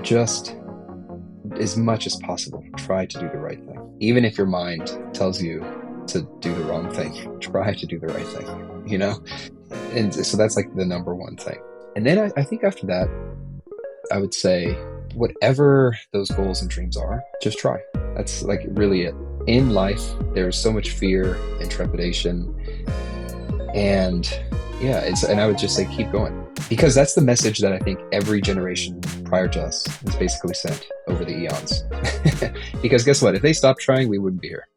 just as much as possible, try to do the right thing. Even if your mind tells you to do the wrong thing, try to do the right thing, you know? And so that's like the number one thing. And then I think after that, I would say whatever those goals and dreams are, just try. That's like really it. In life, there's so much fear and trepidation. And yeah, and I would just say keep going. Because that's the message that I think every generation prior to us has basically sent over the eons. Because guess what? If they stopped trying, we wouldn't be here.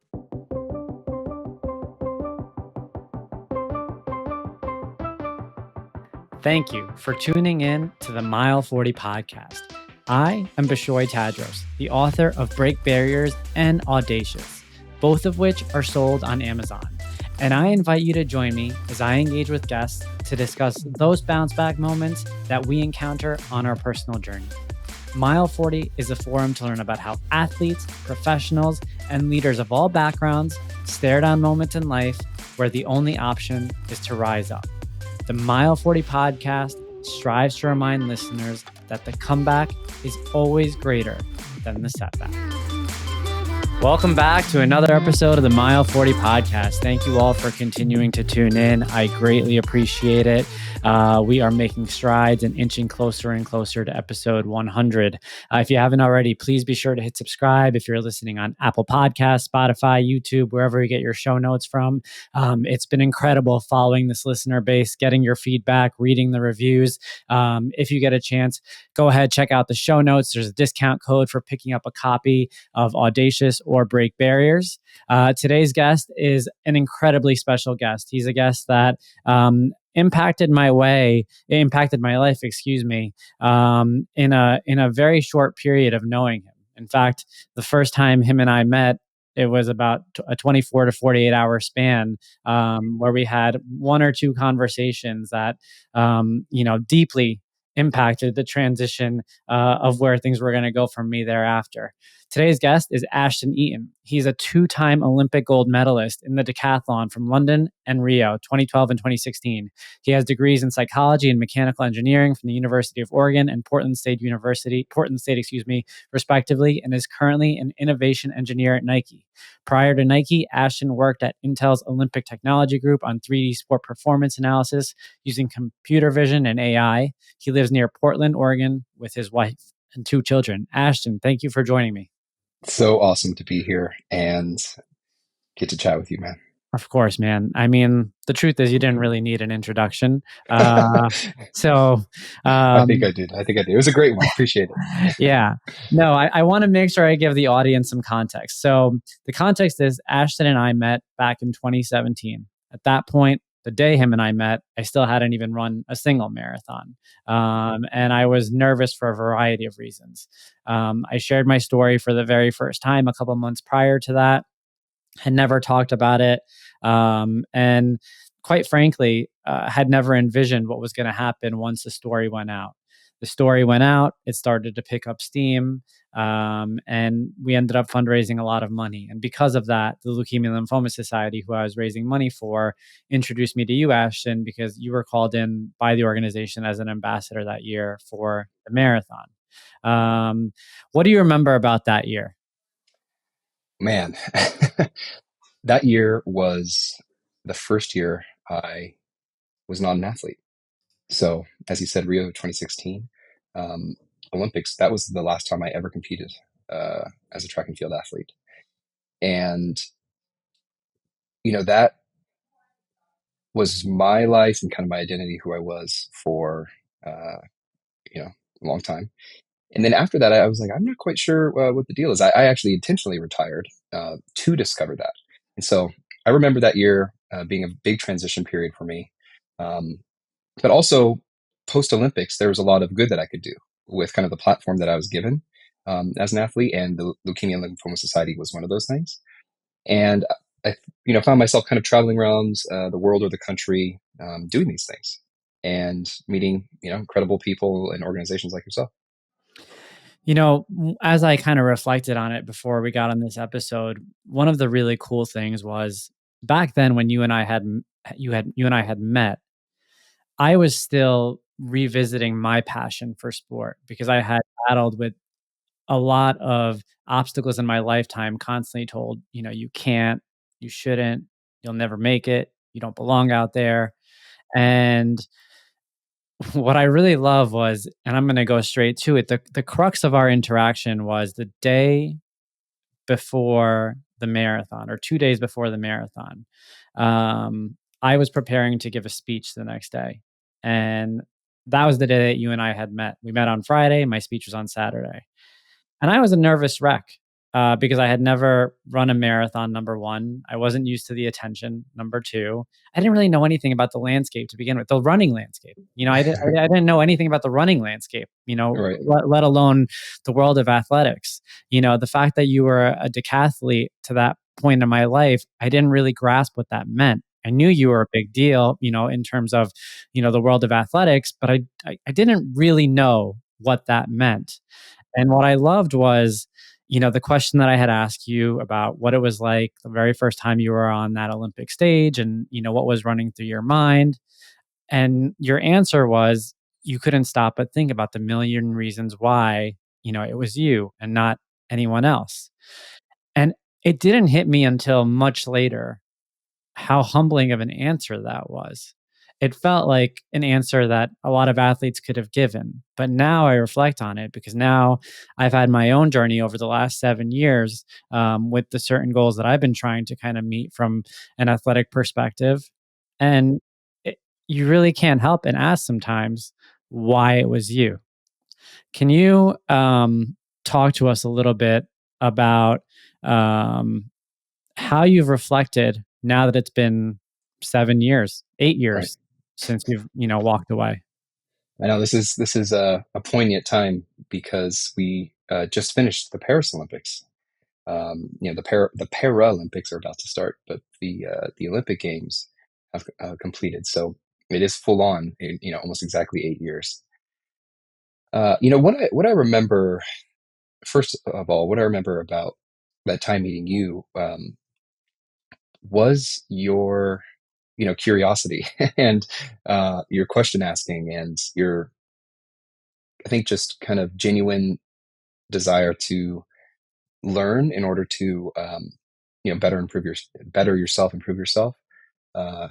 Thank you for tuning in to the Mile 40 podcast. I am Bishoy Tadros, the author of Break Barriers and Audacious, both of which are sold on Amazon. And I invite you to join me as I engage with guests to discuss those bounce back moments that we encounter on our personal journey. Mile 40 is a forum to learn about how athletes, professionals, and leaders of all backgrounds stare down moments in life where the only option is to rise up. The Mile 40 podcast strives to remind listeners that the comeback is always greater than the setback. Welcome back to another episode of the Mile 40 podcast. Thank you all for continuing to tune in. I greatly appreciate it. We are making strides and inching closer and closer to episode 100. If you haven't already, please be sure to hit subscribe if you're listening on Apple Podcasts, Spotify, YouTube, wherever you get your show notes from. It's been incredible following this listener base, getting your feedback, reading the reviews. If you get a chance, go ahead, check out the show notes. There's a discount code for picking up a copy of Audacious or Break Barriers. Today's guest is an incredibly special guest. He's a guest that impacted my life, in a very short period of knowing him. In fact, the first time him and I met, it was about a 24 to 48 hour span where we had one or two conversations that, deeply impacted the transition of where things were going to go from me thereafter. Today's guest is Ashton Eaton. He's a two-time Olympic gold medalist in the decathlon from London and Rio, 2012 and 2016. He has degrees in psychology and mechanical engineering from the University of Oregon and Portland State, respectively, and is currently an innovation engineer at Nike. Prior to Nike, Ashton worked at Intel's Olympic Technology Group on 3D sport performance analysis using computer vision and AI. He lives near Portland, Oregon, with his wife and two children. Ashton, thank you for joining me. So awesome to be here and get to chat with you, man. Of course, man. I mean, the truth is you didn't really need an introduction. I think I did. It was a great one. Appreciate it. Yeah. No, I want to make sure I give the audience some context. So the context is Ashton and I met back in 2017. At that point, the day him and I met, I still hadn't even run a single marathon. And I was nervous for a variety of reasons. I shared my story for the very first time a couple months prior to that. Had never talked about it. And quite frankly, had never envisioned what was going to happen once the story went out. The story went out, it started to pick up steam, and we ended up fundraising a lot of money. And because of that, the Leukemia and Lymphoma Society, who I was raising money for, introduced me to you, Ashton, because you were called in by the organization as an ambassador that year for the marathon. What do you remember about that year? Man, that year was the first year I was not an athlete. So, as you said, Rio 2016, Olympics, that was the last time I ever competed as a track and field athlete. And, that was my life and kind of my identity, who I was for, a long time. And then after that, I was like, I'm not quite sure what the deal is. I actually intentionally retired to discover that. And so I remember that year being a big transition period for me. But also post-Olympics, there was a lot of good that I could do with kind of the platform that I was given as an athlete. And the Leukemia and Lymphoma Society was one of those things. And I found myself kind of traveling around the world or the country doing these things and meeting, incredible people and organizations like yourself. As I kind of reflected on it before we got on this episode, one of the really cool things was back then when you and I had met, I was still revisiting my passion for sport because I had battled with a lot of obstacles in my lifetime, constantly told, you can't, you shouldn't, you'll never make it, you don't belong out there. And what I really love was, and I'm going to go straight to it, the crux of our interaction was the day before the marathon or 2 days before the marathon. I was preparing to give a speech the next day. And that was the day that you and I had met. We met on Friday. My speech was on Saturday. And I was a nervous wreck because I had never run a marathon, number one. I wasn't used to the attention, number two. I didn't really know anything about the landscape to begin with, the running landscape. I didn't know anything about the running landscape, Right. let alone the world of athletics. The fact that you were a decathlete to that point in my life, I didn't really grasp what that meant. I knew you were a big deal, in terms of, the world of athletics, but I didn't really know what that meant. And what I loved was, the question that I had asked you about what it was like the very first time you were on that Olympic stage and, what was running through your mind. And your answer was you couldn't stop but think about the million reasons why, it was you and not anyone else. And it didn't hit me until much later how humbling of an answer that was. It felt like an answer that a lot of athletes could have given. But now I reflect on it because now I've had my own journey over the last 7 years with the certain goals that I've been trying to kind of meet from an athletic perspective. And it, you really can't help and ask sometimes why it was you. Can you talk to us a little bit about um, how you've reflected now that it's been 7 years, 8 Right. years since you've, walked away? I know this is a poignant time because we just finished the Paris Olympics. The Paralympics are about to start, but the Olympic Games have completed. So it is full on. Almost exactly 8 years. What I remember first of all, what I remember about that time meeting you was your curiosity and your question asking and your, I think, just kind of genuine desire to learn in order to better yourself, improve yourself. Uh,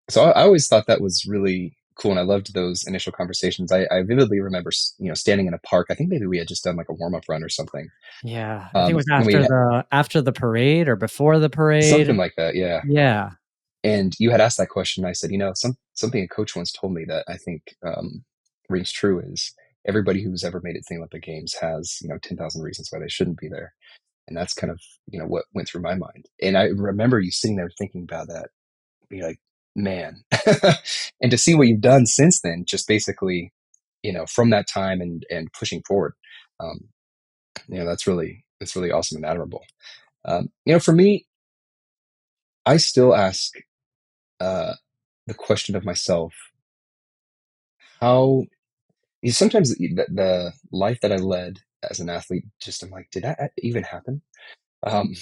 so I always thought that was really cool, and I loved those initial conversations. I vividly remember standing in a park. I think maybe we had just done like a warm up run or something. Yeah, I think it was And we had after the parade or before the parade. something like that, yeah. Yeah. And you had asked that question. And I said, something a coach once told me that I think rings true is everybody who's ever made it to the Olympic Games has 10,000 reasons why they shouldn't be there. And that's kind of what went through my mind. And I remember you sitting there thinking about that. You're like, man, and to see what you've done since then, just basically, from that time and pushing forward, um, that's really awesome and admirable. For me, I still ask uh, the question of myself, how sometimes the life that I led as an athlete, just I'm like, did that even happen? Um,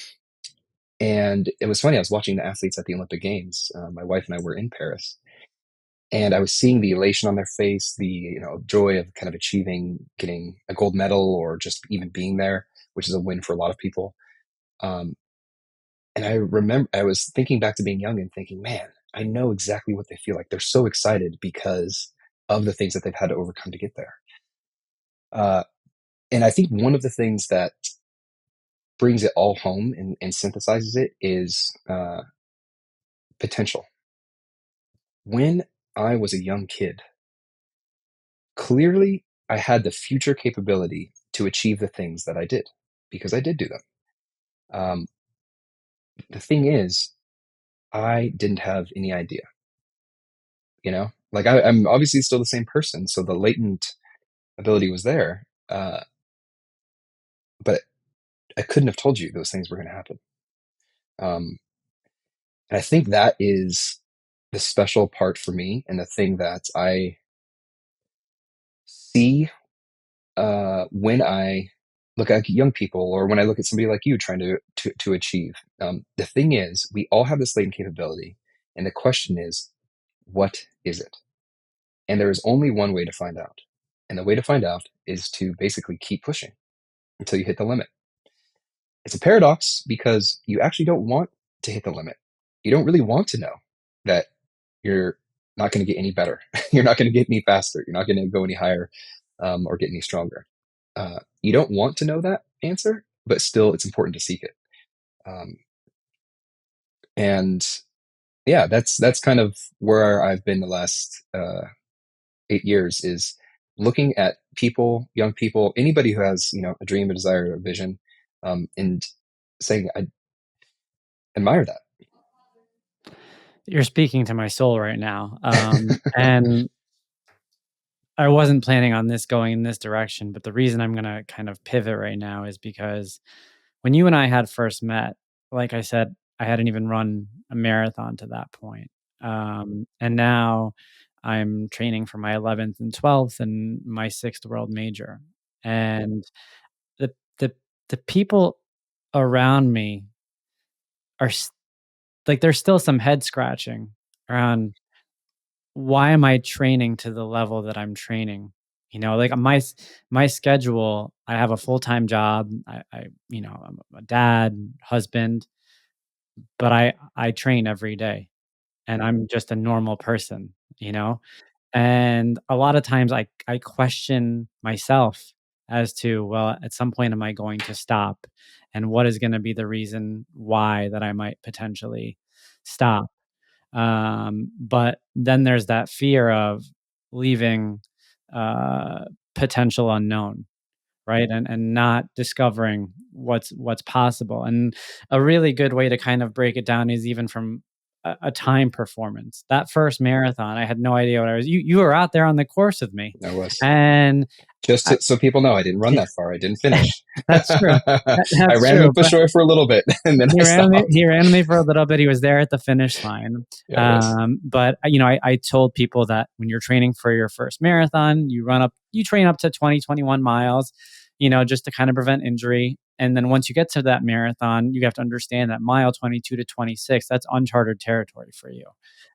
and it was funny. I was watching the athletes at the Olympic Games. My wife and I were in Paris, and I was seeing the elation on their face, the joy of kind of achieving, getting a gold medal, or just even being there, which is a win for a lot of people. Um, and I remember I was thinking back to being young and thinking, man, I know exactly what they feel like. They're so excited because of the things that they've had to overcome to get there. Uh, and I think one of the things that brings it all home and synthesizes it is potential. When I was a young kid, clearly I had the future capability to achieve the things that I did because I did do them. Um, the thing is, I didn't have any idea, like I'm obviously still the same person. So the latent ability was there, but I couldn't have told you those things were going to happen. Um, and I think that is the special part for me, and the thing that I see when I look at young people, or when I look at somebody like you trying to achieve. The thing is, we all have this latent capability, and the question is, what is it? And there is only one way to find out. And the way to find out is to basically keep pushing until you hit the limit. It's a paradox because you actually don't want to hit the limit. You don't really want to know that you're not going to get any better. You're not going to get any faster. You're not going to go any higher or get any stronger. You don't want to know that answer, but still, it's important to seek it. Um, and yeah, that's kind of where I've been the last 8 years is looking at people, young people, anybody who has a dream, a desire, a vision, and saying, I admire that. You're speaking to my soul right now. And I wasn't planning on this going in this direction, but the reason I'm going to kind of pivot right now is because when you and I had first met, like I said, I hadn't even run a marathon to that point. And now I'm training for my 11th and 12th and my sixth world major. And the, the, the people around me are like, there's still some head scratching around why am I training to the level that I'm training? Like my schedule, I have a full-time job. I'm a dad, husband, but I train every day and I'm just a normal person, you know? And a lot of times I question myself as to, well, at some point am I going to stop? And what is going to be the reason why that I might potentially stop? But then there's that fear of leaving uh, potential unknown, right? And not discovering what's possible. And a really good way to kind of break it down is even from a time performance. That first marathon, I had no idea what I was. You were out there on the course with me, I was and just I, so people know, I didn't run that far. I didn't finish. that's true. I That's ran true. with But Bishoy for a little bit and then I stopped. he ran me for a little bit. He was there at the finish line. Yeah, it was. But I told people that when you're training for your first marathon, you train up to 20, 21 miles, just to kind of prevent injury. And then once you get to that marathon, you have to understand that mile 22 to 26, that's uncharted territory for you.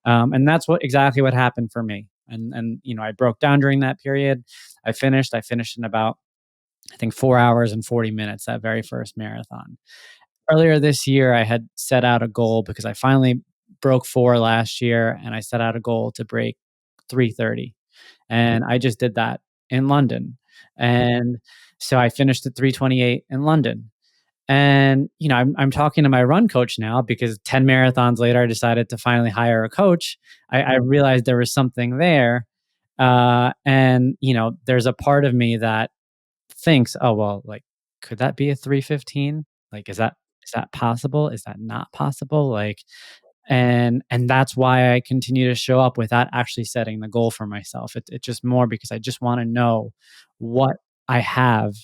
And that's exactly what happened for me. And I broke down during that period. I finished in about, I think, 4 hours and 40 minutes, that very first marathon. Earlier this year, I had set out a goal because I finally broke 4 last year, and I set out a goal to break 3:30, and I just did that in London. And so I finished at 3:28 in London. And, I'm talking to my run coach now because 10 marathons later, I decided to finally hire a coach. I realized there was something there. And, there's a part of me that thinks, "Oh, well, like, could that be a 3:15? Like, is that possible? Is that not possible?" Like, and that's why I continue to show up without actually setting the goal for myself. It's just more because I just wanna know what I have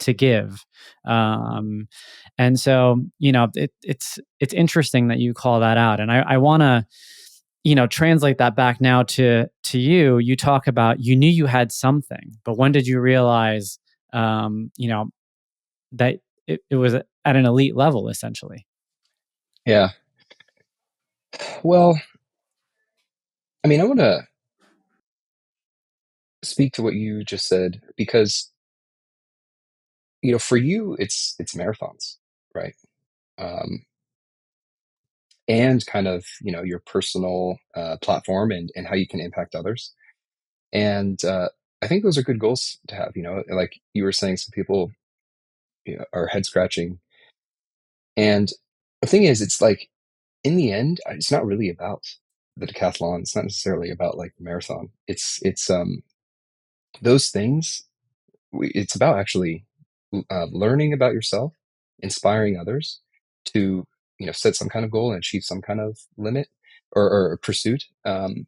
to give. Um, and so, it's interesting that you call that out, and I wanna, translate that back now to you. You talk about you knew you had something, but when did you realize, you know, that it was at an elite level, essentially? Yeah. Well, I mean, I want to speak to what you just said because, for you, it's marathons, right? Um, and kind of, your personal platform and how you can impact others. And I think those are good goals to have, like you were saying, some people are head scratching. And the thing is, it's like, in the end, it's not really about the decathlon. It's not necessarily about like the marathon. It's those things. It's about actually learning about yourself, inspiring others to set some kind of goal and achieve some kind of limit or pursuit. And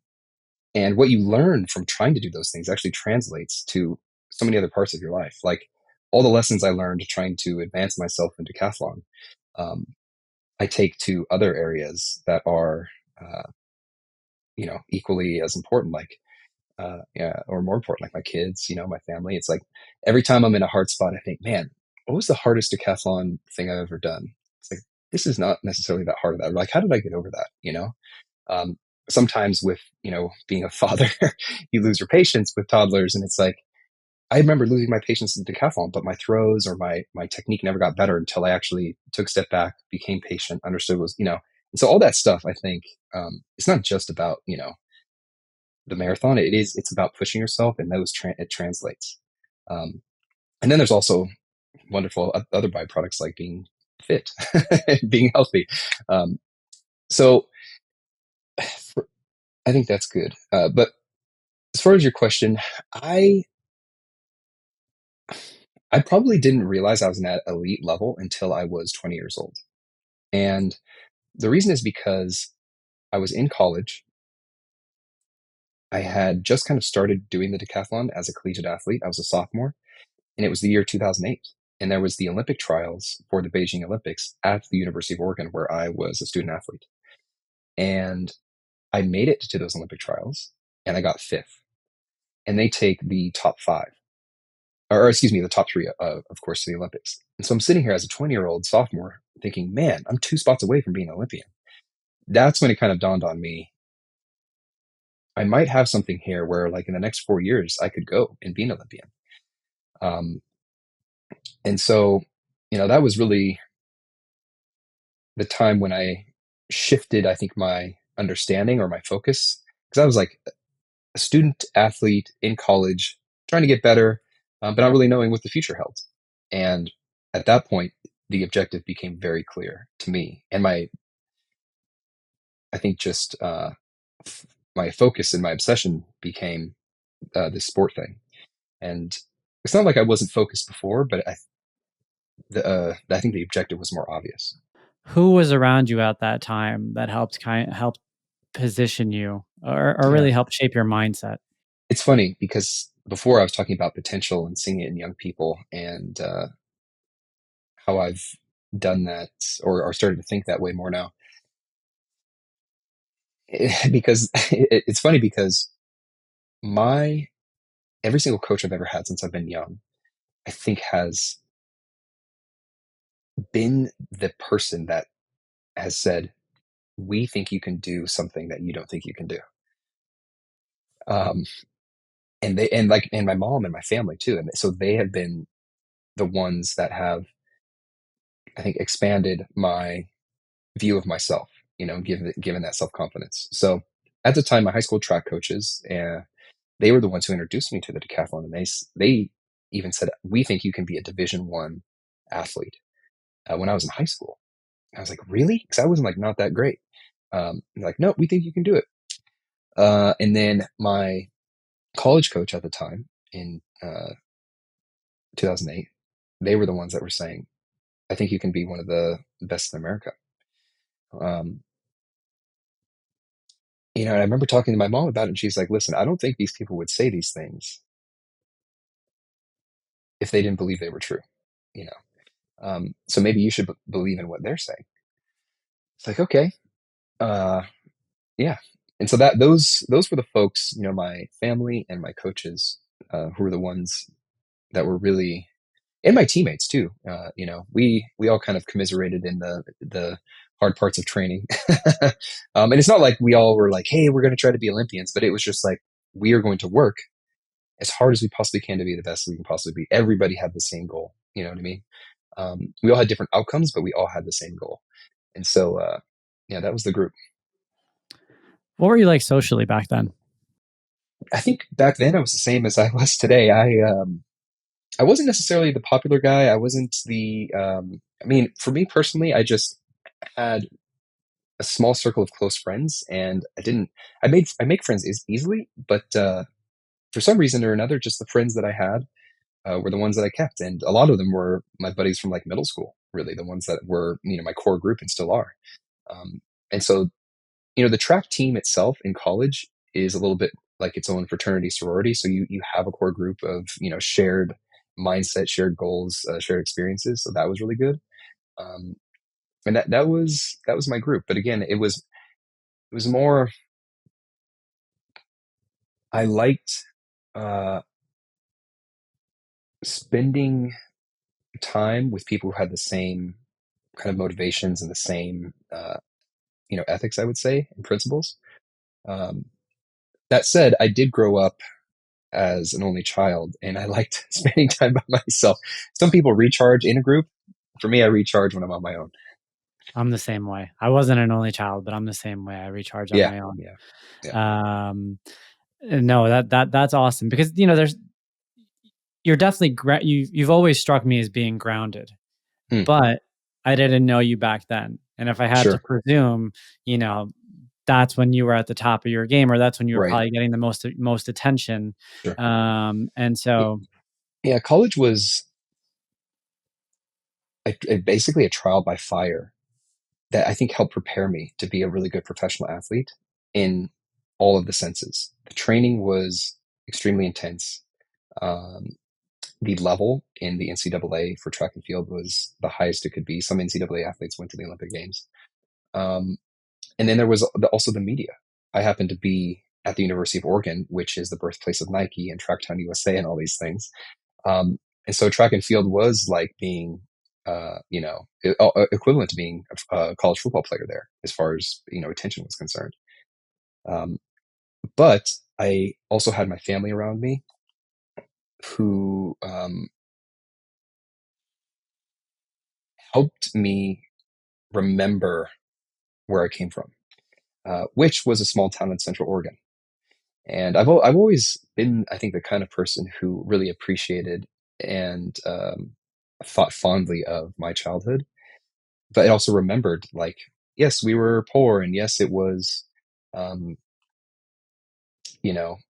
what you learn from trying to do those things actually translates to so many other parts of your life. Like all the lessons I learned trying to advance myself in decathlon, um, I take to other areas that are uh, equally as important, like yeah, or more important, like my kids, my family. It's like every time I'm in a hard spot, I think, man, what was the hardest decathlon thing I've ever done? It's like, this is not necessarily that hard of that. Like, how did I get over that? sometimes with, being a father, you lose your patience with toddlers. And it's like, I remember losing my patience in decathlon, but my throws or my technique never got better until I actually took a step back, became patient, understood and so all that stuff, I think, it's not just about, the marathon. It's about pushing yourself, and it translates. Um, and then there's also wonderful other byproducts like being fit, being healthy. Um, so I think that's good. But as far as your question, I I probably didn't realize I was at elite level until I was 20 years old. And the reason is because I was in college. I had just kind of started doing the decathlon as a collegiate athlete. I was a sophomore, and it was the year 2008. And there was the Olympic trials for the Beijing Olympics at the University of Oregon, where I was a student athlete. And I made it to those Olympic trials, and I got fifth. And they take the top five, or excuse me, the top three, of course, to the Olympics. And so I'm sitting here as a 20-year-old sophomore thinking, man, I'm 2 spots away from being an Olympian. That's when it kind of dawned on me. I might have something here where, like, in the next 4 years, I could go and be an Olympian. Um, and so, that was really the time when I shifted, I think, my understanding or my focus, because I was like a student athlete in college, trying to get better, but not really knowing what the future held. And at that point, the objective became very clear to me, and I think just my focus and my obsession became this sport thing. And it's not like I wasn't focused before, but I think the objective was more obvious. Who was around you at that time that helped position you or Yeah. really help shape your mindset? It's funny because before I was talking about potential and seeing it in young people, and how I've done that, or started to think that way more now. Because it's funny because my every single coach I've ever had since I've been young, I think, has been the person that has said, "We think you can do something that you don't think you can do." Um, and my mom and my family too, and so they have been the ones that have, I think, expanded my view of myself. Given that self confidence. So at the time, my high school track coaches, they were the ones who introduced me to the decathlon, and they even said, "We think you can be a Division 1 athlete." When I was in high school, I was like, "Really?" Because I wasn't, like, not that great. Like, "No, we think you can do it." And then my college coach at the time in 2008, they were the ones that were saying, "I think you can be one of the best in America." Um, and I remember talking to my mom about it, and she's like, "Listen, I don't think these people would say these things if they didn't believe they were true. You so maybe you should believe in what they're saying." It's like, okay, uh, yeah. And so those were the folks, my family and my coaches, who were the ones that were really, and my teammates too. We all kind of commiserated in the hard parts of training. And it's not like we all were like, "Hey, we're going to try to be Olympians," but it was just like, we are going to work as hard as we possibly can to be the best we can possibly be. Everybody had the same goal. You know what I mean? We all had different outcomes, but we all had the same goal. And so, yeah, that was the group. What were you like socially back then? I think back then I was the same as I was today. I wasn't necessarily the popular guy. I wasn't the. I mean, for me personally, I just had a small circle of close friends, and I make friends easily, but for some reason or another, just the friends that I had were the ones that I kept, and a lot of them were my buddies from, like, middle school. Really, the ones that were, my core group and still are. Um, and so, the track team itself in college is a little bit like its own fraternity sorority. So you have a core group of, shared mindset, shared goals, shared experiences. So that was really good. Um, and that was my group. But again, it was more. I liked uh, spending time with people who had the same kind of motivations and the same ethics, I would say, and principles. Um, that said, I did grow up as an only child, and I liked spending time by myself. Some people recharge in a group. For me, I recharge when I'm on my own. I'm the same way. I wasn't an only child, but I'm the same way. I recharge on Yeah, my own. yeah, yeah. Um, no, that's awesome because you're definitely you've always struck me as being grounded, Hmm, but I didn't know you back then. And if I had to sure, presume, you know, that's when you were at the top of your game, or that's when you were right, probably getting the most attention. sure. And so Yeah, college was basically a trial by fire that I think helped prepare me to be a really good professional athlete in all of the senses. The training was extremely intense. Um, the level in the NCAA for track and field was the highest it could be. Some NCAA athletes went to the Olympic Games. Um, and then there was also the media. I happened to be at the University of Oregon, which is the birthplace of Nike and Tracktown USA and all these things. Um, and so track and field was like being, equivalent to being a college football player there, as far as attention was concerned. Um, but I also had my family around me who helped me remember where I came from, which was a small town in Central Oregon. And I've always been, I think, the kind of person who really appreciated and thought fondly of my childhood, but it also remembered, like, yes, we were poor, and yes, it was, um,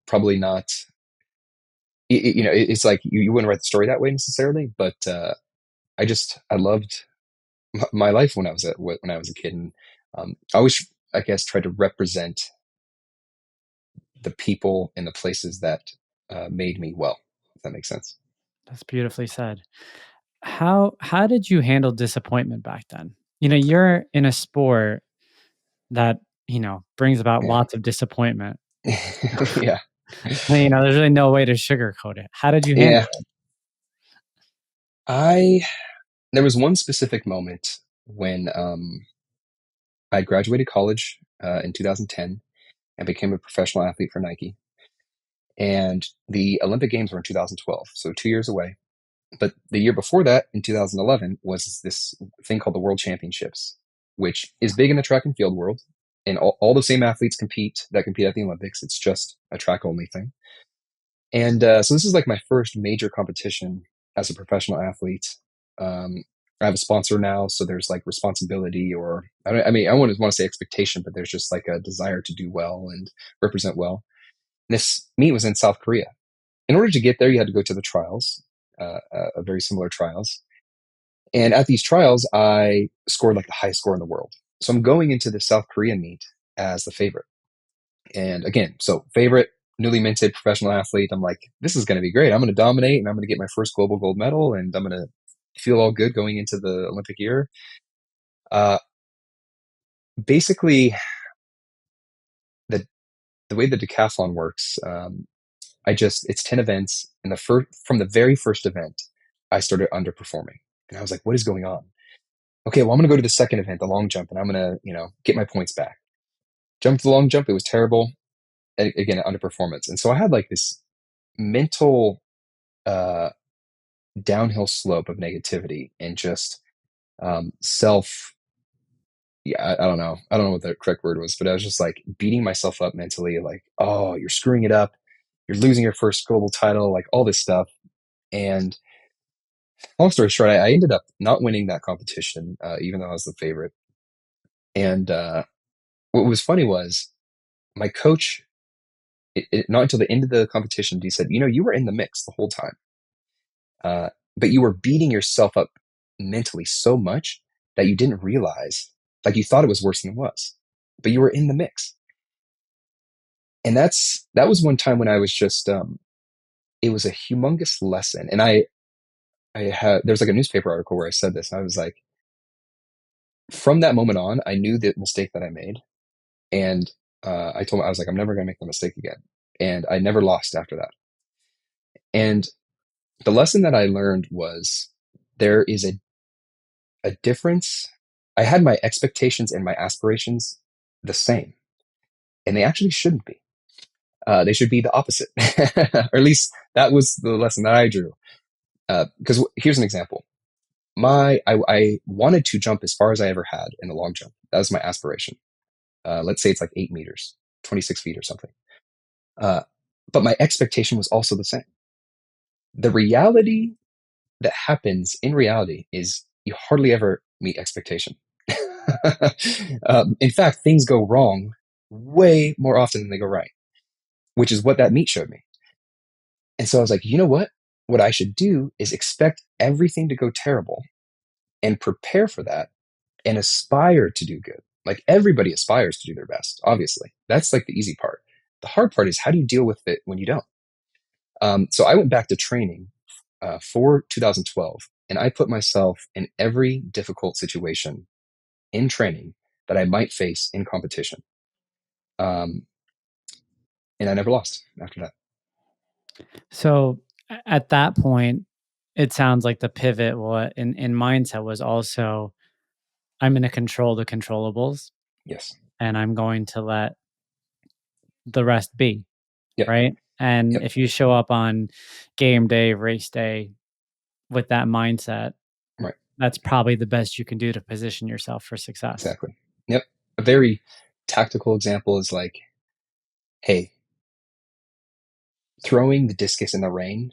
probably not. It's like you wouldn't write the story that way necessarily, but I loved my life when I was a kid, and I always, I guess, tried to represent the people and the places that made me well. If that makes sense. that's beautifully said. How did you handle disappointment back then? You're in a sport that, brings about Yeah. lots of disappointment. Yeah. There's really no way to sugarcoat it. How did you handle Yeah. I There was one specific moment when I graduated college in 2010 and became a professional athlete for Nike. And the Olympic Games were in 2012, so 2 years away. But the year before that, in 2011, was this thing called the World Championships, which is big in the track and field world. And all the same athletes compete at the Olympics. It's just a track only thing. And so this is like my first major competition as a professional athlete. Um, I have a sponsor now, so there's like responsibility, or I mean, I wouldn't want to say expectation, but there's just like a desire to do well and represent well. And this meet was in South Korea. In order to get there, you had to go to the trials, very similar trials. And at these trials, I scored like the highest score in the world. So I'm going into the South Korean meet as the favorite. And again, so favorite, newly minted professional athlete. I'm like, this is going to be great. I'm going to dominate and I'm going to get my first global gold medal and I'm going to feel all good going into the Olympic year. Uh, Basically, the the way the decathlon works, it's 10 events. And from the very first event, I started underperforming. And I was like, what is going on? Okay, well, I'm going to go to the second event, the long jump, and I'm going to, get my points back. Jumped the long jump. It was terrible. Again, underperformance. And so I had like this mental uh, downhill slope of negativity and just self. Yeah, I don't know. I don't know what the correct word was, but I was just like beating myself up mentally, like, oh, you're screwing it up. You're losing your first global title, like all this stuff. And long story short, I ended up not winning that competition, even though I was the favorite. And what was funny was my coach, not until the end of the competition, he said, you were in the mix the whole time. But you were beating yourself up mentally so much that you didn't realize, like you thought it was worse than it was, but you were in the mix. And that was one time when I was just, it was a humongous lesson. And I had, there's like a newspaper article where I said this, and I was like, from that moment on, I knew the mistake that I made. And I told him, I was like, I'm never going to make the mistake again. And I never lost after that. And the lesson that I learned was there is a difference. I had my expectations and my aspirations the same. and they actually shouldn't be. They should be the opposite, or at least that was the lesson that I drew. Because here's an example. I wanted to jump as far as I ever had in the long jump. That was my aspiration. Let's say it's like 8 meters, 26 feet or something. Uh, but my expectation was also the same. The reality that happens in reality is you hardly ever meet expectation. In fact, things go wrong way more often than they go right, which is what that meet showed me. And so I was like, you know what? What I should do is expect everything to go terrible and prepare for that and aspire to do good. Like everybody aspires to do their best, obviously. That's like the easy part. The hard part is how do you deal with it when you don't? So I went back to training for 2012, and I put myself in every difficult situation in training that I might face in competition. Um, and I never lost after that. So at that point, it sounds like the pivot in mindset was also, I'm going to control the controllables Yes. and I'm going to let the rest be. Yep. Right. And Yep. if you show up on game day, race day with that mindset, Right. that's probably the best you can do to position yourself for success. Exactly. Yep. A very tactical example is like, hey, throwing the discus in the rain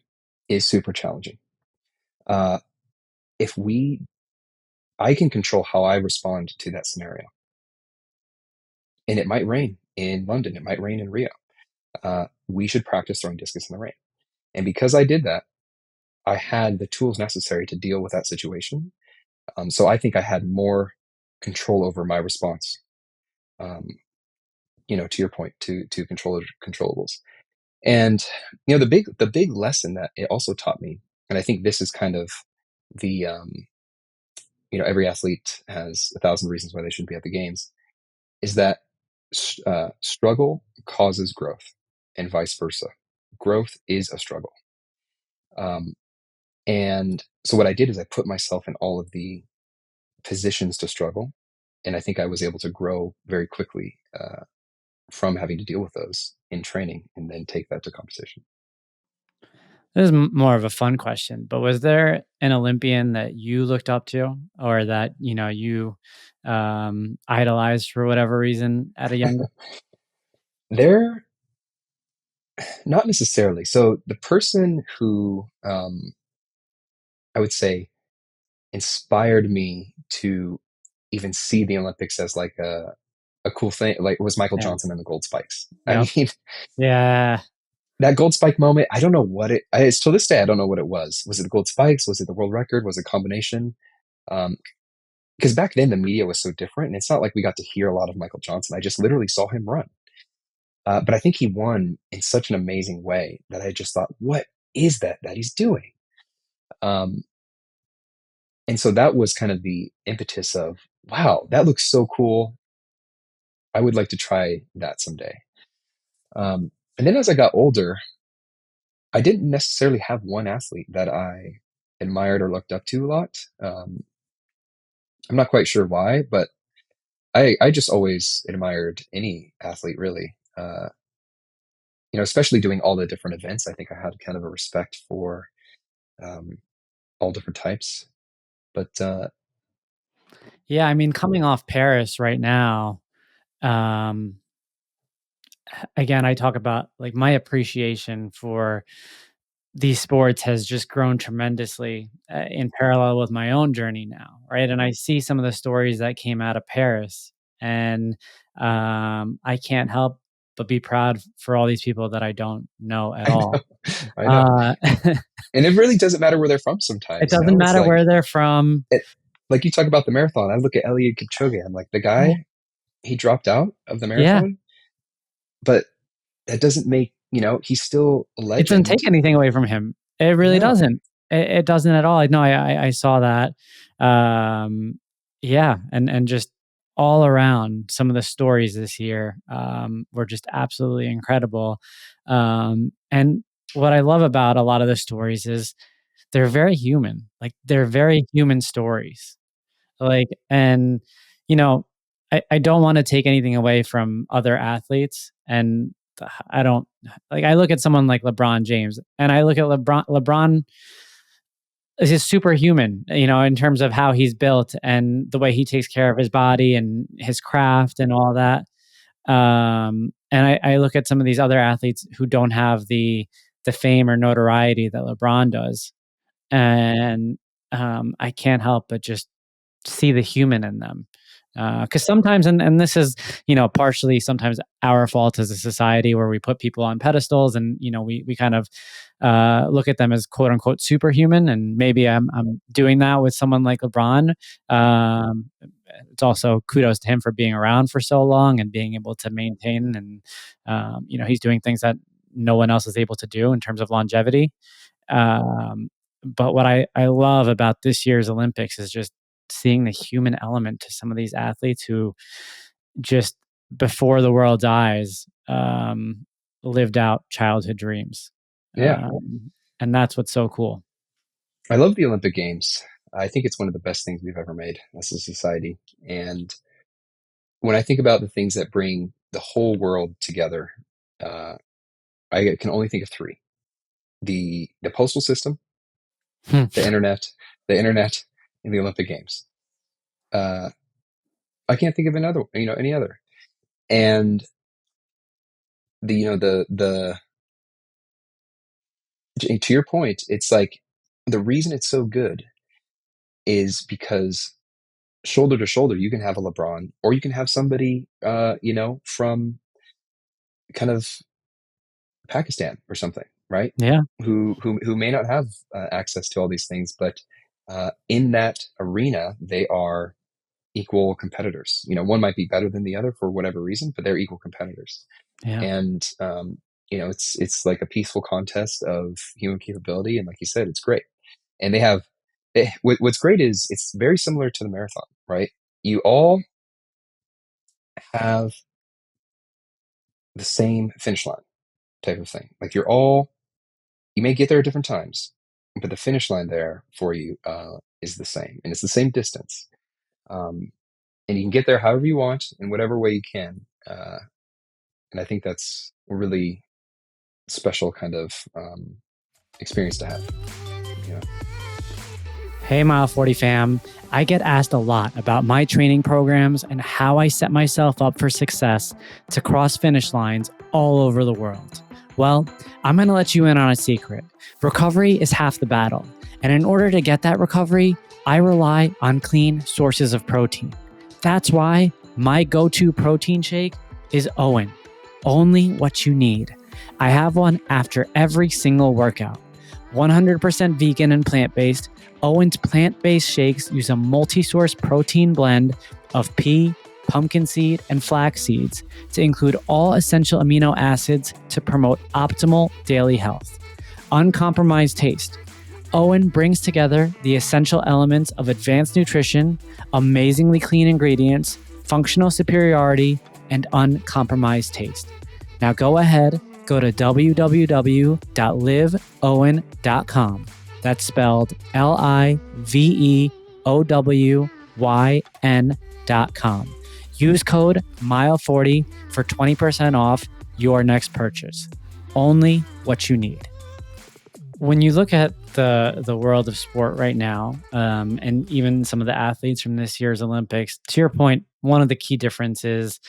is super challenging. Uh, if I can control how I respond to that scenario. And it might rain in London, it might rain in Rio. We should practice throwing discus in the rain. And because I did that, I had the tools necessary to deal with that situation. So I think I had more control over my response. Um, to your point, to controllables. And the big lesson that it also taught me, and I think this is kind of the every athlete has 1,000 reasons why they shouldn't be at the games, is that struggle causes growth, and vice versa. Growth is a struggle. Um, and so what I did is I put myself in all of the positions to struggle, and I think I was able to grow very quickly from having to deal with those in training, and then take that to competition. This is more of a fun question, but was there an Olympian that you looked up to or that, you idolized for whatever reason at a younger? They're not necessarily. So the person who I would say inspired me to even see the Olympics as like a cool thing, like was Michael Yeah. Johnson and the gold spikes. I Yep. mean, Yeah. that gold spike moment, I don't know what it's till this day. I don't know what it was. Was it the gold spikes? Was it the world record? Was it a combination? Um, because back then the media was so different, and it's not like we got to hear a lot of Michael Johnson. I just literally saw him run. But I think he won in such an amazing way that I just thought, what is that he's doing? Um, and so that was kind of the impetus of, wow, that looks so cool. I would like to try that someday. And then as I got older, I didn't necessarily have one athlete that I admired or looked up to a lot. I'm not quite sure why, but I just always admired any athlete, really. Especially doing all the different events, I think I had kind of a respect for um, all different types. But Yeah, I mean, coming off Paris right now, um, again, I talk about like my appreciation for these sports has just grown tremendously in parallel with my own journey now, right? And I see some of the stories that came out of Paris, and I can't help but be proud for all these people that I don't know at I all. know, I know, Uh, and it really doesn't matter where they're from. it Sometimes, doesn't it's matter like where they're from. it, like you talk about the marathon. I look at Eliud Kipchoge. I'm like, the guy, he dropped out of the Yeah, marathon, but that doesn't make he's still a it doesn't take legend. anything away from him. It really No. doesn't. It doesn't at all. No, I saw that. Um, yeah, and just all around, some of the stories this year were just absolutely incredible. And what I love about a lot of the stories is they're very human. Like they're very human stories. Like, and you know, I don't want to take anything away from other athletes. And I don't like, I look at someone like LeBron James and I look at LeBron is just superhuman, in terms of how he's built and the way he takes care of his body and his craft and all that. And I look at some of these other athletes who don't have the fame or notoriety that LeBron does, and I can't help but just see the human in them. Because sometimes, and this is, partially sometimes our fault as a society where we put people on pedestals, and we kind of look at them as quote unquote superhuman, and maybe I'm doing that with someone like LeBron. Um, it's also kudos to him for being around for so long and being able to maintain, and he's doing things that no one else is able to do in terms of longevity. Um, but what I love about this year's Olympics is just seeing the human element to some of these athletes who just before the world dies, lived out childhood dreams. Yeah, And that's what's so cool. I love the Olympic Games. I think it's one of the best things we've ever made as a society. And when I think about the things that bring the whole world together, uh, I can only think of three: the postal system, Hmm. the internet, and the Olympic Games. Uh, I can't think of another, any other. And the you know the to your point, it's like the reason it's so good is because shoulder to shoulder, you can have a LeBron, or you can have somebody, from kind of Pakistan or something, right? Yeah, Who may not have access to all these things, but in that arena, they are equal competitors. One might be better than the other for whatever reason, but they're equal competitors. yeah, And it's like a peaceful contest of human capability, and like you said, it's great. And they have what's great is it's very similar to the marathon, right? You all have the same finish line type of thing. Like you may get there at different times, but the finish line there for you is the same, and it's the same distance. Um, and you can get there however you want in whatever way you can. And I think that's a really special kind of experience to have. You know, Hey, Mile 40 fam. I get asked a lot about my training programs and how I set myself up for success to cross finish lines all over the world. Well, I'm going to let you in on a secret. Recovery is half the battle. And in order to get that recovery, I rely on clean sources of protein. That's why my go to protein shake is Owen. Only what you need. I have one after every single workout. 100% vegan and plant based, Owen's plant based shakes use a multi source protein blend of pea, pumpkin seed, and flax seeds to include all essential amino acids to promote optimal daily health. Uncompromised taste. Owen brings together the essential elements of advanced nutrition, amazingly clean ingredients, functional superiority, and uncompromised taste. Now go ahead, go to www.liveowen.com. That's spelled LIVEOWYN.com. Use code MILE40 for 20% off your next purchase. Only what you need. When you look at the world of sport right now, and even some of the athletes from this year's Olympics, to your point, one of the key differences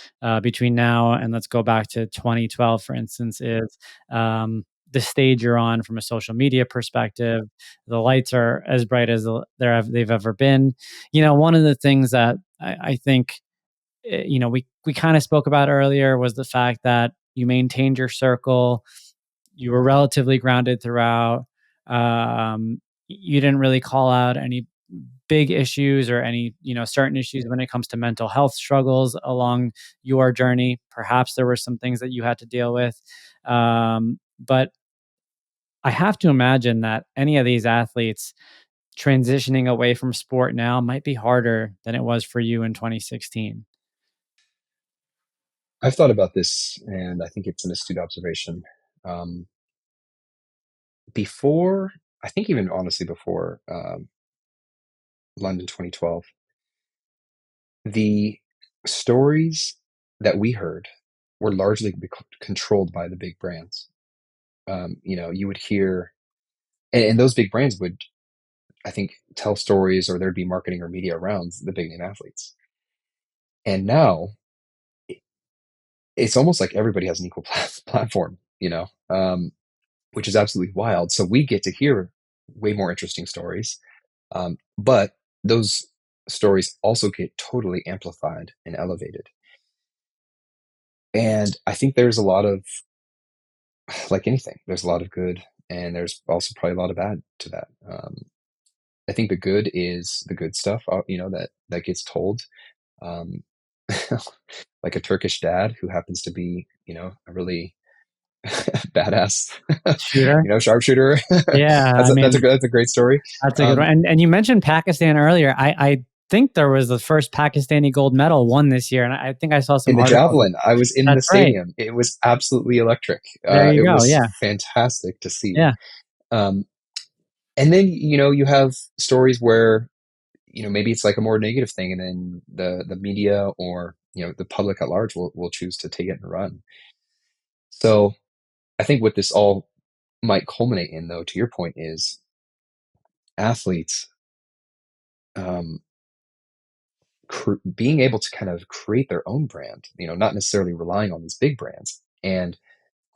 between now and let's go back to 2012, for instance, is the stage you're on from a social media perspective. The lights are as bright as they've ever been. One of the things that I think we kind of spoke about earlier was the fact that you maintained your circle, you were relatively grounded throughout. You didn't really call out any big issues or any certain issues when it comes to mental health struggles along your journey. Perhaps there were some things that you had to deal with, but I have to imagine that any of these athletes transitioning away from sport now might be harder than it was for you in 2016. I've thought about this, and I think it's an astute observation. Um, before, I think even honestly before London 2012, the stories that we heard were largely controlled by the big brands. You would hear, and those big brands would, I think, tell stories, or there'd be marketing or media around the big name athletes. And now it's almost like everybody has an equal platform, which is absolutely wild. So we get to hear way more interesting stories. But those stories also get totally amplified and elevated. And I think there's a lot of, like anything, there's a lot of good, and there's also probably a lot of bad to that. I think the good is the good stuff, that gets told. Um, like a Turkish dad who happens to be, a really badass, Shooter. sharpshooter. Yeah, that's I a, that's a mean, that's a great story. that's a good one. And you mentioned Pakistan earlier. I think there was the first Pakistani gold medal won this year, and I think I saw some In the articles. javelin, I was in the That's right. stadium. It was absolutely electric. There you It go. was Yeah, fantastic to see. yeah. Um, and then you have stories where maybe it's like a more negative thing, and then the media, or the public at large will choose to take it and run. So I think what this all might culminate in, though, to your point, is athletes um, being able to kind of create their own brand, not necessarily relying on these big brands, and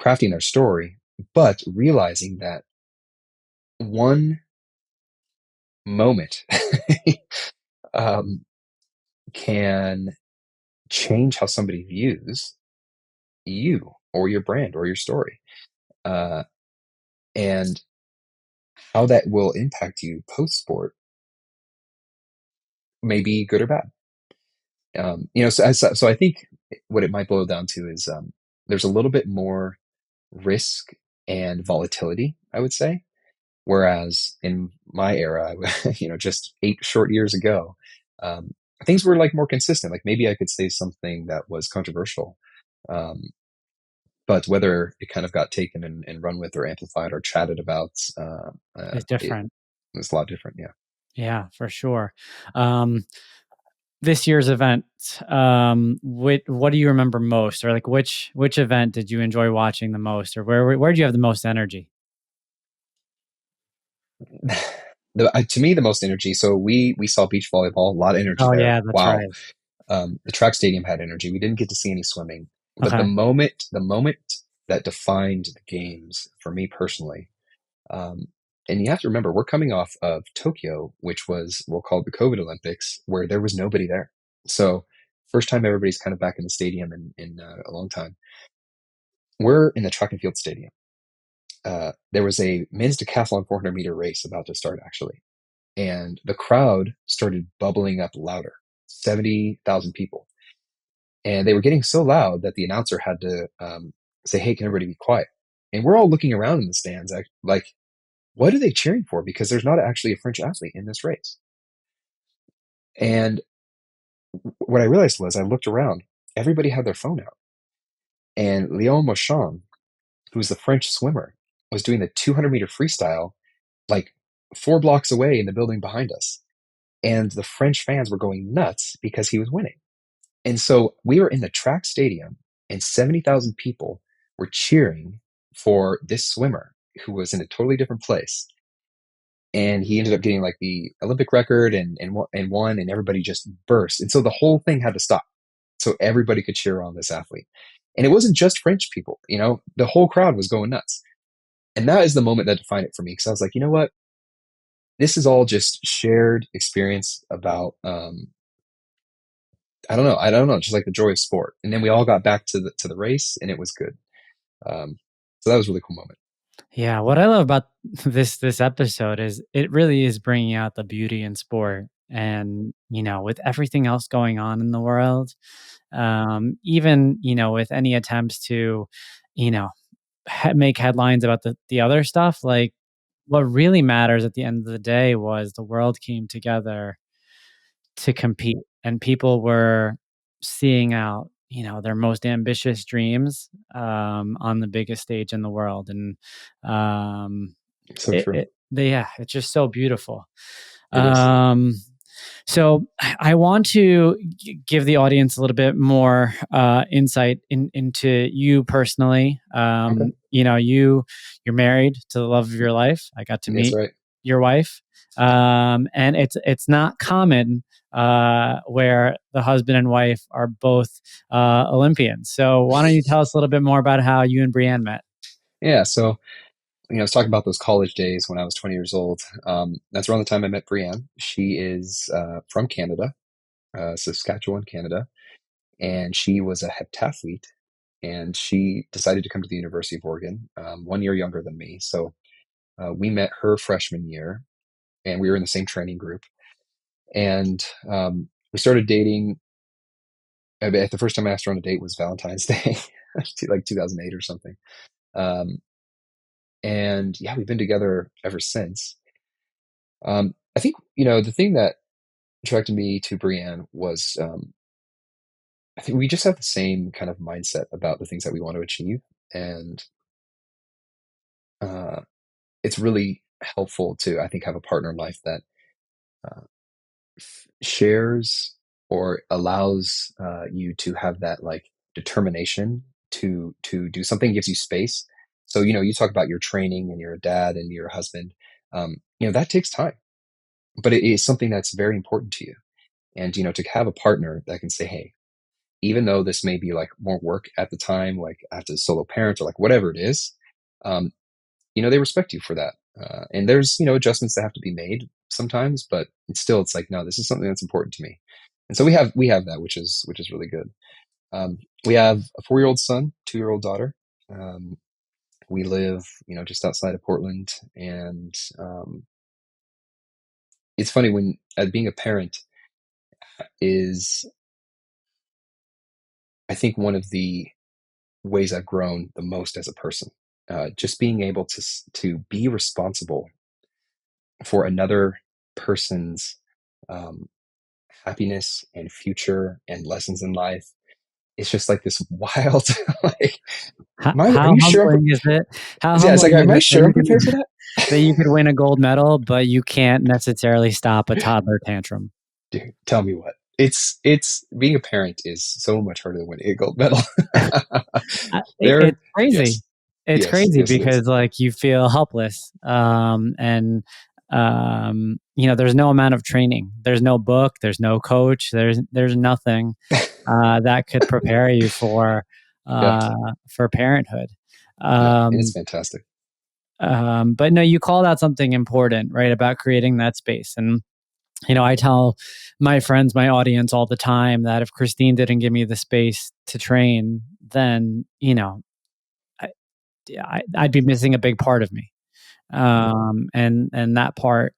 crafting their story, but realizing that one moment um, can change how somebody views you, or your brand, or your story, uh, and how that will impact you post sport, may be good or bad. So I think what it might boil down to is, there's a little bit more risk and volatility, I would say. Whereas in my era, just 8 short years ago, um, things were like more consistent. Like maybe I could say something that was controversial, um, but whether it kind of got taken and run with, or amplified, or chatted about, It's it different. was a lot different. Yeah. Yeah, for sure. Um, this year's event, what do you remember most, or like which event did you enjoy watching the most, or where did you have the most energy? To me, the most energy. So we saw beach volleyball, a lot of energy Oh there. yeah, that's Wow. right. The track stadium had energy. We didn't get to see any swimming, but the Okay. moment that defined the games for me personally, um, and you have to remember, we're coming off of Tokyo, which was, we'll call it the COVID Olympics, where there was nobody there. So first time everybody's kind of back in the stadium in a long time. We're in the track and field stadium. There was a men's decathlon 400-meter race about to start, actually, and the crowd started bubbling up louder. 70,000 people. And they were getting so loud that the announcer had to say, "Hey, can everybody be quiet?" And we're all looking around in the stands, like, what are they cheering for? Because there's not actually a French athlete in this race. And what I realized was, I looked around, everybody had their phone out. And Léon Marchand, who was the French swimmer, was doing the 200-meter freestyle like 4 blocks away in the building behind us. And the French fans were going nuts because he was winning. And so we were in the track stadium, and 70,000 people were cheering for this swimmer who was in a totally different place. And he ended up getting like the Olympic record, and won, and everybody just burst. And so the whole thing had to stop so everybody could cheer on this athlete. And it wasn't just French people, the whole crowd was going nuts. And that is the moment that defined it for me, because I was like, you know what? This is all just shared experience about, I don't know, just like the joy of sport. And then we all got back to the race, and it was good. Um, so that was a really cool moment. Yeah, what I love about this episode is it really is bringing out the beauty in sport, and with everything else going on in the world, even with any attempts to, you know, make headlines about the other stuff, like what really matters at the end of the day was the world came together to compete, and people were seeing out their most ambitious dreams on the biggest stage in the world. And So true. yeah, it's just so beautiful. It is. um So I want to give the audience a little bit more insight into you personally. Okay. You're married to the love of your life. I got to That's meet right. your wife, and it's not common where the husband and wife are both Olympians. So why don't you tell us a little bit more about how you and Brienne met? Yeah. So, I was talking about those college days when I was 20 years old. That's around the time I met Brienne. She is from Canada, Saskatchewan, Canada, and she was a heptathlete. And she decided to come to the University of Oregon, 1 year younger than me. So we met her freshman year, and we were in the same training group. And we started dating. The first time I asked her on a date was Valentine's Day, like 2008 or something. Um, and yeah, we've been together ever since. I think, the thing that attracted me to Brienne was I think we just have the same kind of mindset about the things that we want to achieve. And uh, it's really helpful to, I think, have a partner in life that uh, shares or allows you to have that like determination to do something, gives you space. So, you talk about your training and you're a dad and you're a husband. That takes time, but it is something that's very important to you. And, to have a partner that can say, hey, even though this may be like more work at the time, like I have to solo parent or like whatever it is, um, they respect you for that. And there's, adjustments that have to be made sometimes, but it's like, no, this is something that's important to me. And so we have that, which is really good. We have a 4-year-old son, 2-year-old daughter. Um, we live, just outside of Portland, and it's funny when being a parent is, I think, one of the ways I've grown the most as a person. Just being able to be responsible for another person's um, happiness and future and lessons in life. It's just like this wild, like, are How you sure? humbling is it? How Yeah, it's like, humbling is am I it that sure I'm prepared for that? you could win a gold medal, but you can't necessarily stop a toddler tantrum? Dude, tell me what. It's being a parent is so much harder than winning a gold medal. There, It's crazy. yes, It's yes, crazy yes, it is. because like you feel helpless, and there's no amount of training. There's no book. There's no coach. There's nothing that could prepare you Yeah, uh, for parenthood. yeah, and it's Um, fantastic. but no, you called out something important, right, about creating that space. And I tell my friends, my audience all the time that if Christine didn't give me the space to train, then I, I'd be missing a big part of me, and that part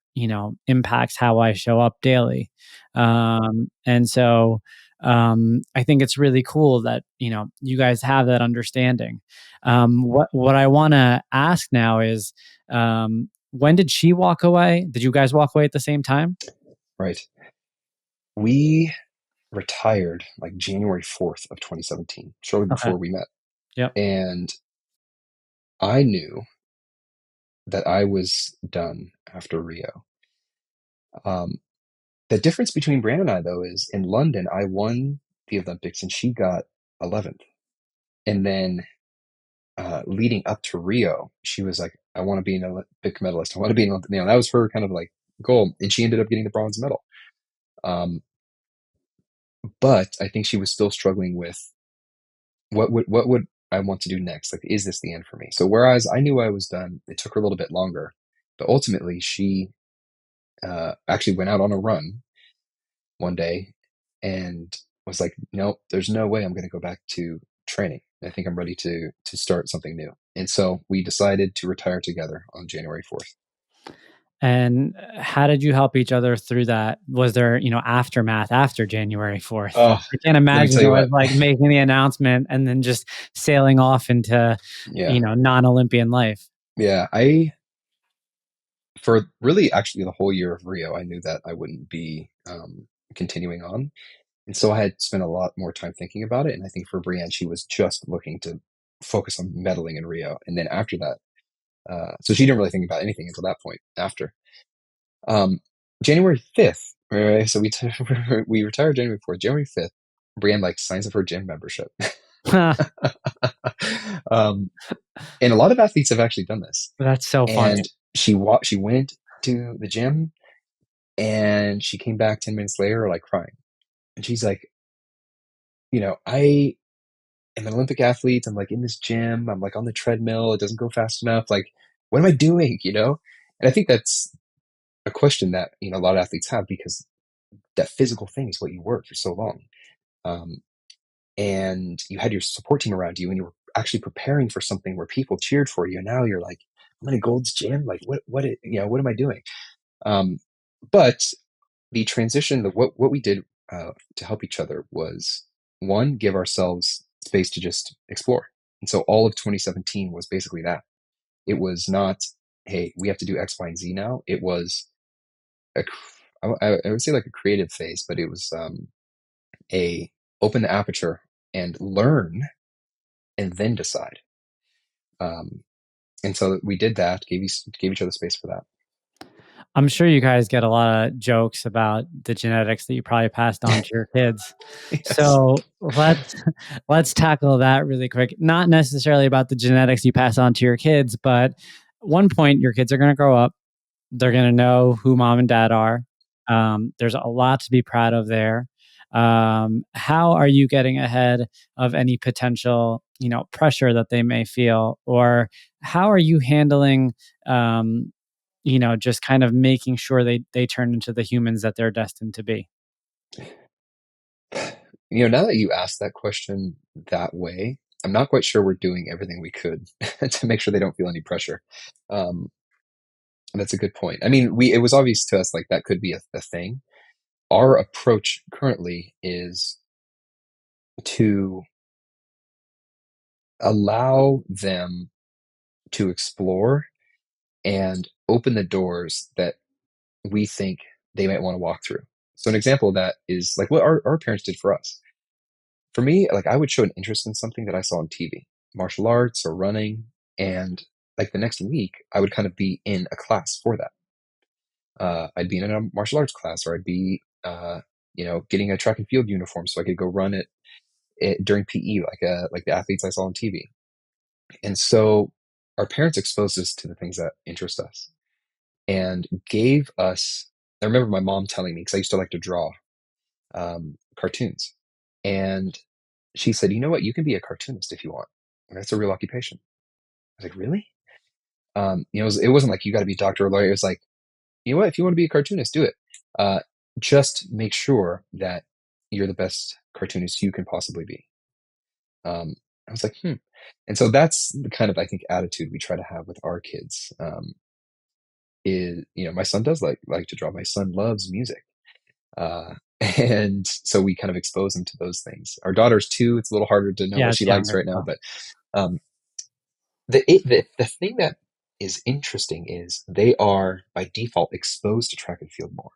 impacts how I show up daily, and so I think it's really cool that you guys have that understanding. What I want to ask now is, when did she walk away? Did you guys walk away at the same time? Right. We retired like January 4th of 2017, shortly Okay. before we met. Yep. And I knew that I was done after Rio. Um, the difference between Brianna and I, though, is in London, I won the Olympics and she got 11th. And then leading up to Rio, she was like, I want to be an Olympic medalist. I want to be an Olympic, that was her kind of like goal. And she ended up getting the bronze medal. Um, but I think she was still struggling with what would I want to do next? Like, is this the end for me? So whereas I knew I was done, it took her a little bit longer, but ultimately she actually went out on a run one day and was like, nope, there's no way I'm going to go back to training. I think I'm ready to start something new. And so we decided to retire together on January 4th. And how did you help each other through that? Was there, aftermath after January 4th? Oh, I can't let me imagine tell it you was what. like making the announcement and then just sailing off into, Yeah. non-Olympian life. Yeah. For really actually the whole year of Rio, I knew that I wouldn't be continuing on. And so I had spent a lot more time thinking about it. And I think for Brienne, she was just looking to focus on medaling in Rio. And then after that, so she didn't really think about anything until that point after. Um, January 5th, Right, so we retired January 4th. January 5th, Brienne like signs up for gym membership. um, and a lot of athletes have actually done this. That's so funny. And she went to the gym and she came back 10 minutes later like crying. And she's like, I am an Olympic athlete. I'm like in this gym. I'm like on the treadmill. It doesn't go fast enough. Like, what am I doing? And I think that's a question that, a lot of athletes have because that physical thing is what you work for so long. Um, and you had your support team around you and you were actually preparing for something where people cheered for you. And now you're like, I'm in a Gold's Gym. Like what am I doing? Um, but the transition, what we did to help each other was one, give ourselves space to just explore. And so all of 2017 was basically that. It was not, hey, we have to do X, Y, and Z now. It was I would say like a creative phase, but it was a open the aperture and learn and then decide. Um, and so we did that, gave each other space for that. I'm sure you guys get a lot of jokes about the genetics that you probably passed on to your kids. Yes. So let's tackle that really quick. Not necessarily about the genetics you pass on to your kids, but at one point your kids are going to grow up. They're going to know who mom and dad are. There's a lot to be proud of there. How are you getting ahead of any potential, pressure that they may feel, or how are you handling, just kind of making sure they turn into the humans that they're destined to be? Now that you asked that question that way, I'm not quite sure we're doing everything we could to make sure they don't feel any pressure. Um, that's a good point. I mean, it was obvious to us like that could be a thing. Our approach currently is to allow them to explore and open the doors that we think they might want to walk through. So an example of that is like what our parents did for us. For me, like I would show an interest in something that I saw on TV, martial arts or running, and like the next week, I would kind of be in a class for that. I'd be in a martial arts class, or I'd be, getting a track and field uniform so I could go run it during PE, like the athletes I saw on TV. And so our parents exposed us to the things that interest us and gave us. I remember my mom telling me because I used to like to draw cartoons, and she said, "You know what? You can be a cartoonist if you want. That's a real occupation." I was like, "Really?" It wasn't like you got to be a doctor or lawyer. It was like, you know what? If you want to be a cartoonist, do it. Uh, just make sure that you're the best cartoonist you can possibly be. I was like, hmm. And so that's the kind of, I think, attitude we try to have with our kids. Is, my son does like to draw. My son loves music. Uh, and so we kind of expose him to those things. Our daughter's 2. It's a little harder to know Yeah, what it's she likes younger. right now, So but um, the thing that is interesting is they are by default exposed to track and field more.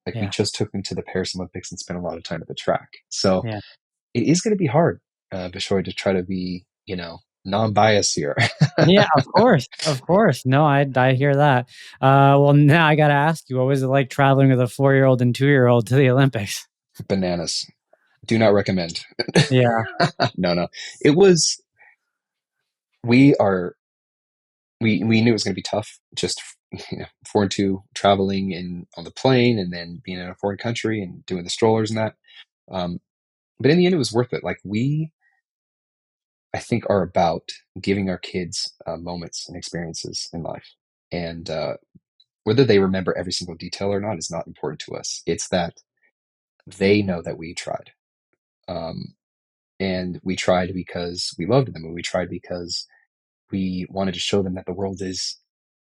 Like we yeah, just took them to the Paris Olympics and spent a lot of time at the track. So yeah, it is going to be hard, Bishoy, to try to be, non-biased here. yeah. Of course, of course. No, I hear that. Well, now I got to ask you, what was it like traveling with a 4-year-old and 2-year-old to the Olympics? Bananas. Do not recommend. Yeah, No, no. It was, we are, we knew it was going to be tough. Just, 4 and 2 traveling in on the plane and then being in a foreign country and doing the strollers and that. Um, but in the end, it was worth it. Like I think, are about giving our kids moments and experiences in life. And whether they remember every single detail or not is not important to us. It's that they know that we tried. Um, and we tried because we loved them, and we tried because we wanted to show them that the world is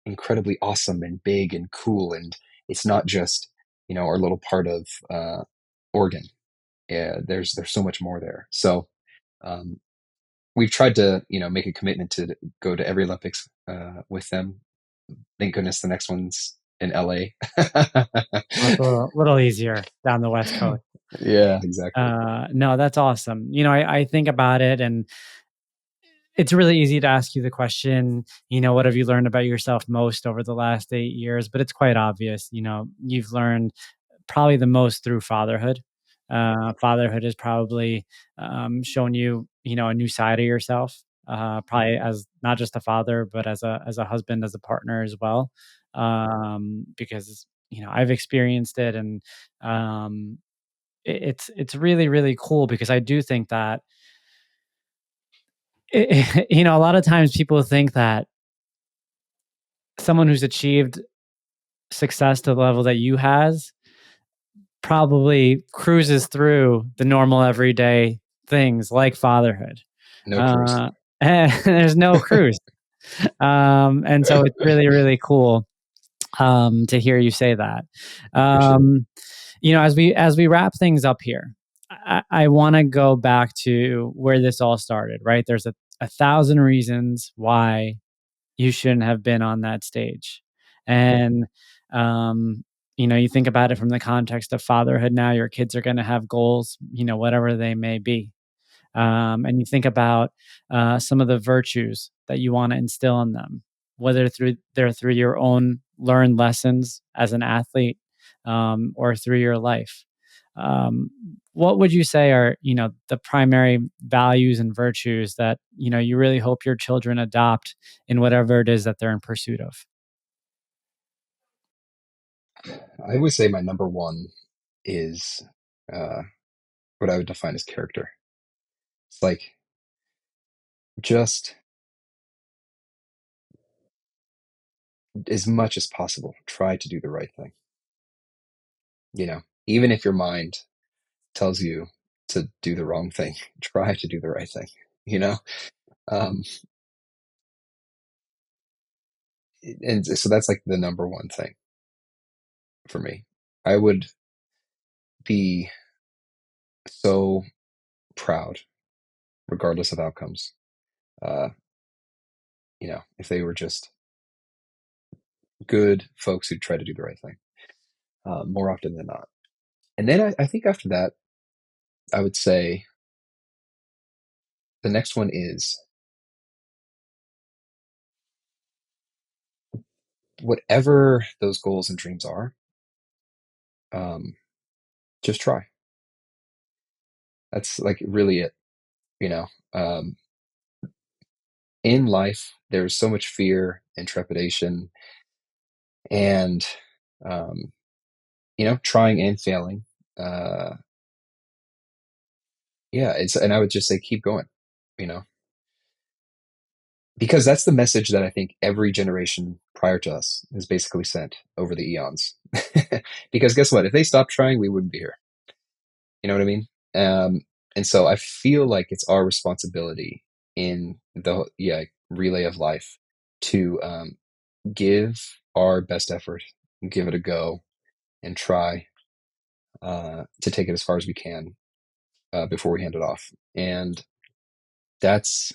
incredibly awesome and big and cool. And it's not just, our little part of Oregon. Yeah, there's so much more there. So um, we've tried to make a commitment to go to every Olympics with them. Thank goodness the next one's in LA. well, it's a little easier down the West Coast. Yeah, exactly. No, that's awesome. I think about it, and it's really easy to ask you the question, what have you learned about yourself most over the last 8 years? But it's quite obvious, you've learned probably the most through fatherhood. Fatherhood has probably shown you, a new side of yourself. Probably as not just a father, but as a husband, as a partner as well. Because I've experienced it, and it's really really cool because I do think that a lot of times people think that someone who's achieved success to the level that you has probably cruises through the normal everyday things like fatherhood. No cruise. Uh, and there's no cruise. And so it's really, really cool to hear you say that. Appreciate it. As we wrap things up here, I want to go back to where this all started, right? There's a thousand reasons why you shouldn't have been on that stage. And, you think about it from the context of fatherhood now, your kids are going to have goals, whatever they may be. And you think about some of the virtues that you want to instill in them, whether through your own learned lessons as an athlete, or through your life. Um, what would you say are the primary values and virtues that you really hope your children adopt in whatever it is that they're in pursuit of? I would say my number one is uh, what I would define as character. It's like just as much as possible, try to do the right thing. Even if your mind tells you to do the wrong thing, try to do the right thing. You know, um, and so that's like the number one thing for me. I would be so proud, regardless of outcomes. Uh, if they were just good folks who try to do the right thing more often than not. And then I think after that, I would say the next one is whatever those goals and dreams are, um, just try. That's like really it. You know, um, in life, there's so much fear and trepidation, and um, trying and failing. Uh, yeah, and I would just say keep going. You know, because that's the message that I think every generation prior to us has basically sent over the eons. Because guess what? If they stopped trying, we wouldn't be here. You know what I mean? Um, and so I feel like it's our responsibility in the relay of life to give our best effort, give it a go, and try to take it as far as we can before we hand it off. And that's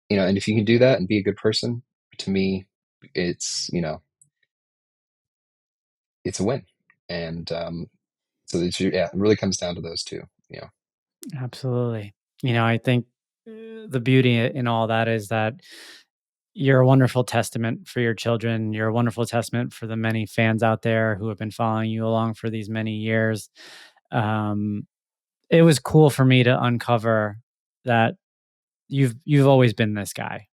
and if you can do that and be a good person, to me, it's it's a win. And so it really comes down to those two. Absolutely. I think the beauty in all that is that you're a wonderful testament for your children. You're a wonderful testament for the many fans out there who have been following you along for these many years. Um, it was cool for me to uncover that you've always been this guy,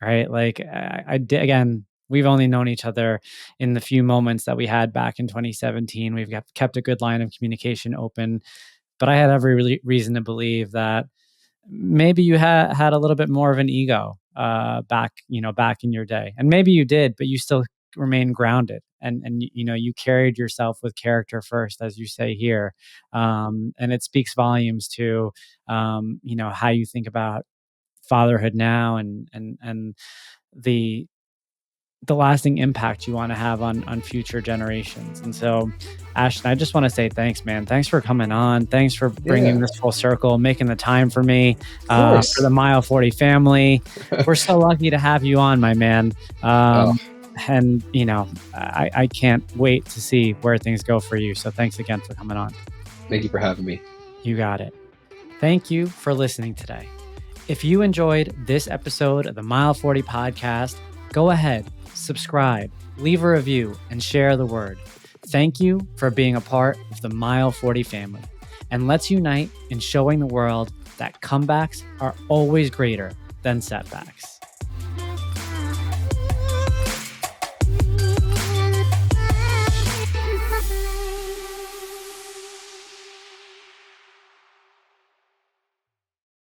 right? Like I did, again, we've only known each other in the few moments that we had back in 2017. We've kept a good line of communication open, but I had every reason to believe that maybe you had a little bit more of an ego back in your day, and maybe you did, but you still remain grounded, and you carried yourself with character first, as you say here, and it speaks volumes to how you think about fatherhood now, and the lasting impact you want to have on future generations. And so, Ashton, I just want to say thanks, man. Thanks for coming on. Thanks for bringing Yeah, this full circle, making the time for me, of for the course. Mile 40 family. We're so lucky to have you on, my man. Oh, And I can't wait to see where things go for you. So thanks again for coming on. thank you for having me. You got it. Thank you for listening today. If you enjoyed this episode of the Mile 40 podcast, go ahead, subscribe, leave a review, and share the word. Thank you for being a part of the Mile 40 family, and let's unite in showing the world that comebacks are always greater than setbacks.